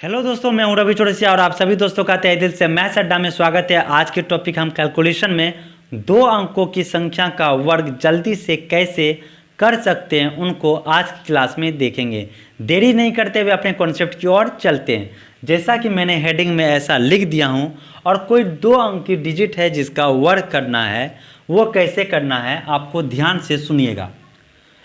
Hello दोस्तों, मैं हूं रवि चौरसिया और आप सभी दोस्तों का तहे दिल से मैथ्स अड्डा में स्वागत है। आज के टॉपिक हम कैलकुलेशन में दो अंकों की संख्या का वर्ग जल्दी से कैसे कर सकते हैं उनको आज की क्लास में देखेंगे। देरी नहीं करते हुए अपने कॉन्सेप्ट की ओर चलते हैं। जैसा कि मैंने हेडिंग में ऐसा लिख दिया हूं, और कोई दो अंक की डिजिट है जिसका वर्ग करना है, वो कैसे करना है आपको ध्यान से सुनिएगा।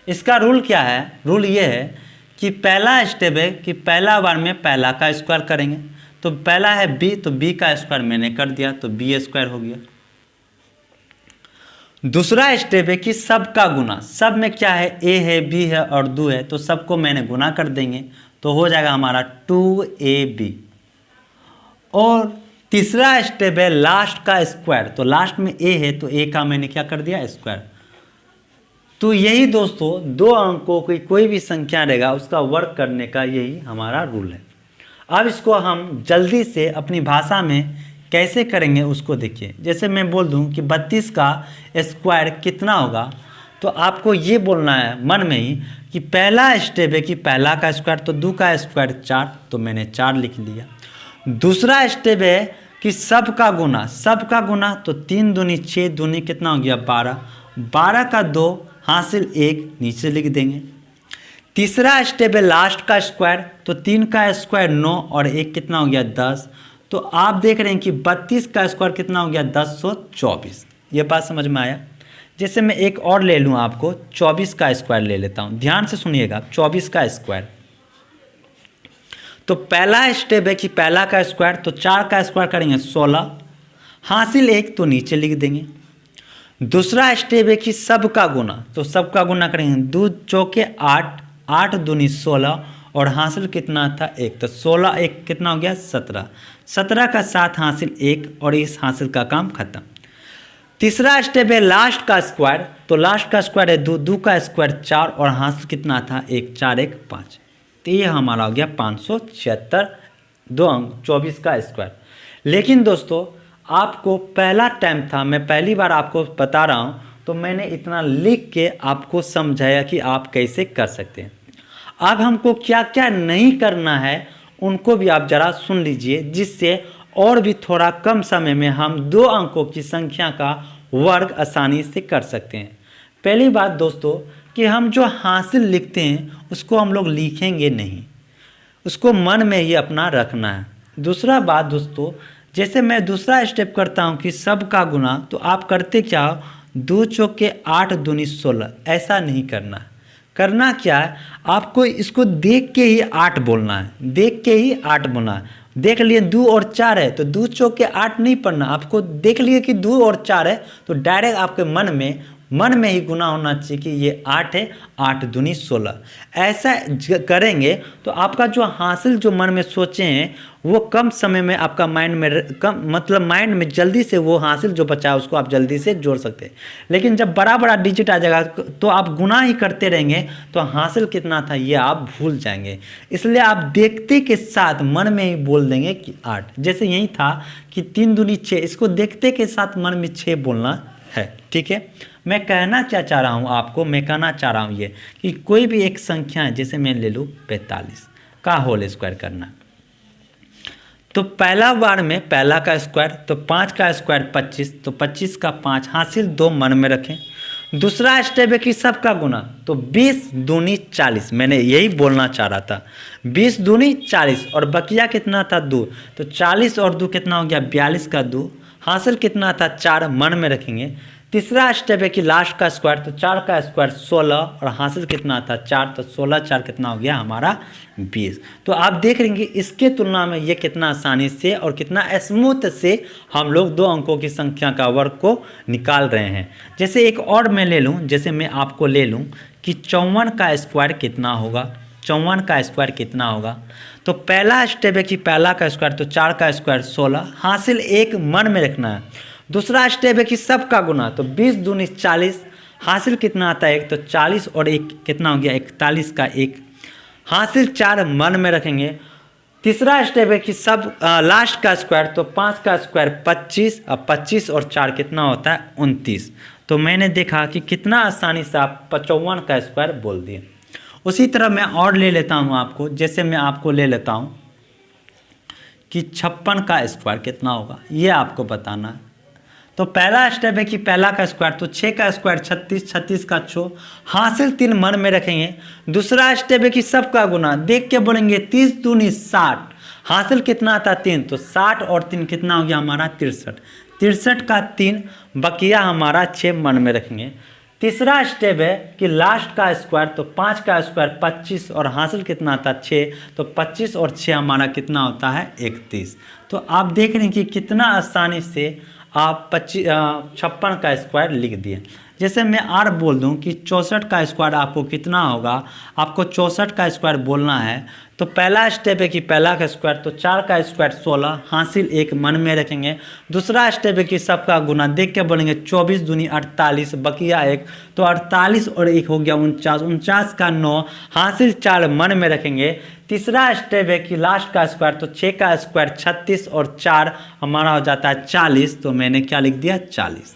इसका रूल क्या है? रूल ये है कि पहला स्टेप है कि पहला बार में पहला का स्क्वायर करेंगे। तो पहला है बी, तो बी का स्क्वायर मैंने कर दिया तो बी स्क्वायर हो गया। दूसरा स्टेप है कि सब का गुना। सब में क्या है? ए है, बी है और दो है, तो सबको मैंने गुना कर देंगे तो हो जाएगा हमारा 2ab। और तीसरा स्टेप है लास्ट का स्क्वायर। तो लास्ट में ए है तो ए का मैंने क्या कर दिया? स्क्वायर। तो यही दोस्तों दो अंकों की कोई भी संख्या रहेगा उसका वर्ग करने का यही हमारा रूल है। अब इसको हम जल्दी से अपनी भाषा में कैसे करेंगे उसको देखिए। जैसे मैं बोल दूं कि 32 का स्क्वायर कितना होगा, तो आपको ये बोलना है मन में ही कि पहला स्टेप है कि पहला का स्क्वायर, तो 2 का स्क्वायर 4, तो मैंने 4 लिख लिया। दूसरा स्टेप है कि सब का गुना। सब का गुना तो 3 दूनी 6, दूनी कितना हो गया? 12। 12 का 2 हासिल 1, नीचे लिख देंगे। तीसरा स्टेप है लास्ट का स्क्वायर। तो 3 का स्क्वायर 9 और 1 कितना हो गया? 10। तो आप देख रहे हैं कि 32 का स्क्वायर कितना हो गया? 1024। ये बात समझ में आया? जैसे मैं एक और ले लूँ, आपको 24 का स्क्वायर ले लेता हूँ। ध्यान से सुनिएगा, 24 का स्क्वायर। तो पहला स्टेप है कि पहला का स्क्वायर, तो 4 का स्क्वायर करेंगे 16, हासिल 1, तो नीचे लिख देंगे। दूसरा स्टेप है कि सब का गुना। तो सब का गुना करेंगे 2 चौके 8, 8 दूनी 16 और हासिल कितना था? 1। तो 16 1 कितना हो गया? 17। 17 का 7 हासिल 1 और इस हासिल का काम खत्म। तीसरा स्टेप है लास्ट का स्क्वायर। तो लास्ट का स्क्वायर है 2, 2 का स्क्वायर 4 और हासिल कितना था? 1, 4 1 5। तो ये हमारा हो गया 576, दो अंक 24 का स्क्वायर। लेकिन दोस्तों आपको पहला टाइम था, मैं पहली बार आपको बता रहा हूँ, तो मैंने इतना लिख के आपको समझाया कि आप कैसे कर सकते हैं। अब हमको क्या क्या नहीं करना है उनको भी आप ज़रा सुन लीजिए, जिससे और भी थोड़ा कम समय में हम दो अंकों की संख्या का वर्ग आसानी से कर सकते हैं। पहली बात दोस्तों कि हम जो हासिल लिखते हैं उसको हम लोग लिखेंगे नहीं, उसको मन में ही अपना रखना है। दूसरा बात दोस्तों, जैसे मैं दूसरा स्टेप करता हूँ कि सब का गुना, तो आप करते क्या हो? 2 चौके 8 दूनी 16, ऐसा नहीं करना। करना क्या है? आपको इसको देख के ही 8 बोलना है, देख के ही 8 बोलना है। देख लिए 2 और 4 है तो 2 चौके 8 नहीं पढ़ना, आपको देख लिए कि 2 और 4 है तो डायरेक्ट आपके मन में ही गुना होना चाहिए कि ये 8 है, 8 दूनी 16। ऐसा करेंगे तो आपका जो हासिल जो मन में सोचे हैं वो कम समय में आपका माइंड में जल्दी से वो हासिल जो बचा है उसको आप जल्दी से जोड़ सकते हैं। लेकिन जब बड़ा बड़ा डिजिट आ जाएगा तो आप गुना ही करते रहेंगे तो हासिल कितना था ये आप भूल जाएंगे। इसलिए आप देखते के साथ मन में ही बोल देंगे कि 8। जैसे यही था कि 3 दूनी 6, इसको देखते के साथ मन में 6 बोलना है। ठीक है, मैं कहना क्या चाह रहा हूँ आपको, मैं कहना चाह रहा हूँ ये कि कोई भी एक संख्या है, जैसे मैं ले लूँ 45 का होल स्क्वायर करना, तो पहला बार में पहला का स्क्वायर, तो 5 का स्क्वायर 25, तो 25 का 5 हासिल 2 मन में रखें। दूसरा स्टेप है कि सब का गुना, तो 20 दूनी 40, मैंने यही बोलना चाह रहा था। 20 दूनी 40 और बकिया कितना था? 2, तो 40 और 2 कितना हो गया? 42 का 2 हासिल कितना था? 4 मन में रखेंगे। तीसरा स्टेप है कि लास्ट का स्क्वायर, तो 4 का स्क्वायर 16 और हासिल कितना था? 4, तो 16 4 कितना हो गया हमारा? 20। तो आप देख रहे हैं कि इसके तुलना में ये कितना आसानी से और कितना स्मूथ से हम लोग दो अंकों की संख्या का वर्ग को निकाल रहे हैं। जैसे एक और मैं ले लूँ, जैसे मैं आपको ले लूँ कि 54 का स्क्वायर कितना होगा? 54 का स्क्वायर कितना होगा? तो पहला स्टेप है कि पहला का स्क्वायर, तो 4 का स्क्वायर 16 हासिल 1 मन में रखना है। दूसरा स्टेप है कि सब का गुना, तो 20 दूनी 40 हासिल कितना आता है? 1, तो 40 और 1 कितना हो गया? 41 का 1 हासिल 4 मन में रखेंगे। तीसरा स्टेप है कि सब लास्ट का स्क्वायर, तो 5 का स्क्वायर 25 और 25 और 4 कितना होता है? 29। तो मैंने देखा कि कितना आसानी से आप 55 का स्क्वायर बोल दिए। उसी तरह मैं और ले लेता हूँ आपको, जैसे मैं आपको ले लेता हूँ कि 56 का स्क्वायर कितना होगा, ये आपको बताना है। तो पहला स्टेप है कि पहला का स्क्वायर, तो 6 का स्क्वायर 36, 36 का 6, हासिल 3 मन में रखेंगे। दूसरा स्टेप है कि सब का गुना, देख के बोलेंगे 30 दूनी 60, हासिल कितना आता 3, तो 60 और 3 कितना हो गया हमारा 63, 63 का 3, बकिया हमारा 6 मन में रखेंगे। तीसरा स्टेप है कि लास्ट का स्क्वायर, तो 5 का स्क्वायर 25 और हासिल कितना आता 6, तो 25 और 6 हमारा कितना होता है 31। तो आप देख रहे हैं कि कितना आसानी से आप 56 का स्क्वायर लिख दिए। जैसे मैं और बोल दूं कि 64 का स्क्वायर आपको कितना होगा, आपको 64 का स्क्वायर बोलना है। तो पहला स्टेप है कि पहला का स्क्वायर, तो 4 का स्क्वायर 16, हासिल 1 मन में रखेंगे। दूसरा स्टेप है कि सबका गुना, देख के बोलेंगे 24 दूनी 48, बकिया 1, तो 48 और 1 हो गया 49, 49 का 9, हासिल 4 मन में रखेंगे। तीसरा स्टेप है कि लास्ट का स्क्वायर, तो 6 का स्क्वायर 36 और 4 हमारा हो जाता है 40, तो मैंने क्या लिख दिया 40।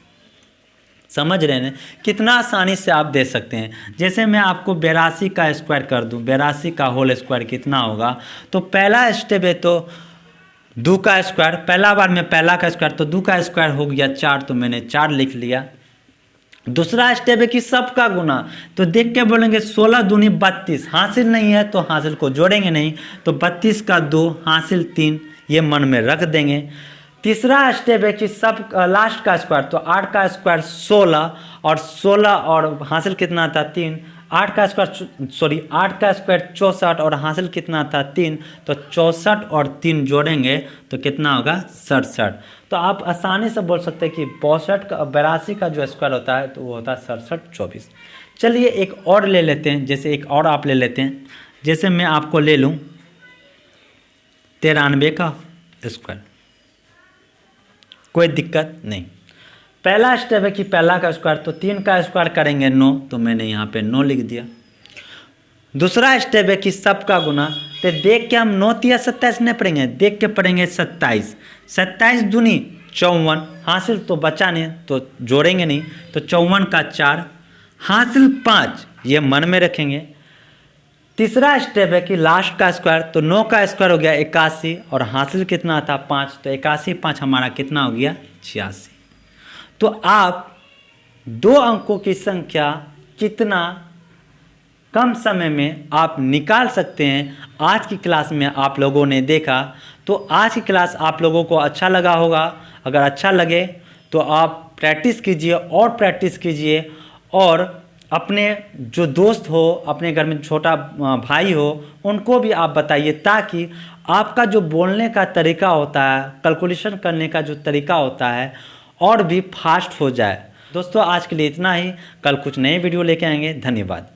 समझ रहे हैं कितना आसानी से आप दे सकते हैं। जैसे मैं आपको 82 का स्क्वायर कर दूं, 82 का होल स्क्वायर कितना होगा, तो पहला स्टेप है तो 2 का स्क्वायर, पहला बार में पहला का स्क्वायर, तो 2 का स्क्वायर हो गया 4, तो मैंने 4 लिख लिया। दूसरा स्टेप है कि सब का गुना, तो देख के बोलेंगे 16 दूनी 32, हासिल नहीं है तो हासिल को जोड़ेंगे नहीं, तो 32 का 2, हासिल 3, ये मन में रख देंगे। तीसरा स्टेप है कि सब लास्ट का स्क्वायर, तो 8 का स्क्वायर 16 और 16 और हासिल कितना था 3, 8 का स्क्वायर 8 का स्क्वायर 64 और हासिल कितना था 3, तो 64 और 3 जोड़ेंगे तो कितना होगा 67। तो आप आसानी से बोल सकते हैं कि 82 का जो स्क्वायर होता है तो वो होता है 67 24। चलिए एक और ले लेते हैं, जैसे एक और आप ले लेते हैं, जैसे मैं आपको ले लूँ 93 का स्क्वायर, कोई दिक्कत नहीं। पहला स्टेप है कि पहला का स्क्वायर, तो 3 का स्क्वायर करेंगे 9, तो मैंने यहाँ पे 9 लिख दिया। दूसरा स्टेप है कि सब का गुना, तो देख के हम 9 या 27 नहीं पढ़ेंगे, देख के पढ़ेंगे 27, 27 दूनी 54, हासिल तो बचा नहीं तो जोड़ेंगे नहीं, तो 54 का 4, हासिल 5, ये मन में रखेंगे। तीसरा स्टेप है कि लास्ट का स्क्वायर, तो 9 का स्क्वायर हो गया 81 और हासिल कितना था 5, तो 81 5 हमारा कितना हो गया 86। तो आप 2 अंकों की संख्या कितना कम समय में आप निकाल सकते हैं, आज की क्लास में आप लोगों ने देखा। तो आज की क्लास आप लोगों को अच्छा लगा होगा। अगर अच्छा लगे तो आप प्रैक्टिस कीजिए और प्रैक्टिस कीजिए, और अपने जो दोस्त हो, अपने घर में छोटा भाई हो, उनको भी आप बताइए, ताकि आपका जो बोलने का तरीका होता है, कैलकुलेशन करने का जो तरीका होता है, और भी फास्ट हो जाए। दोस्तों आज के लिए इतना ही, कल कुछ नए वीडियो लेके आएंगे। धन्यवाद।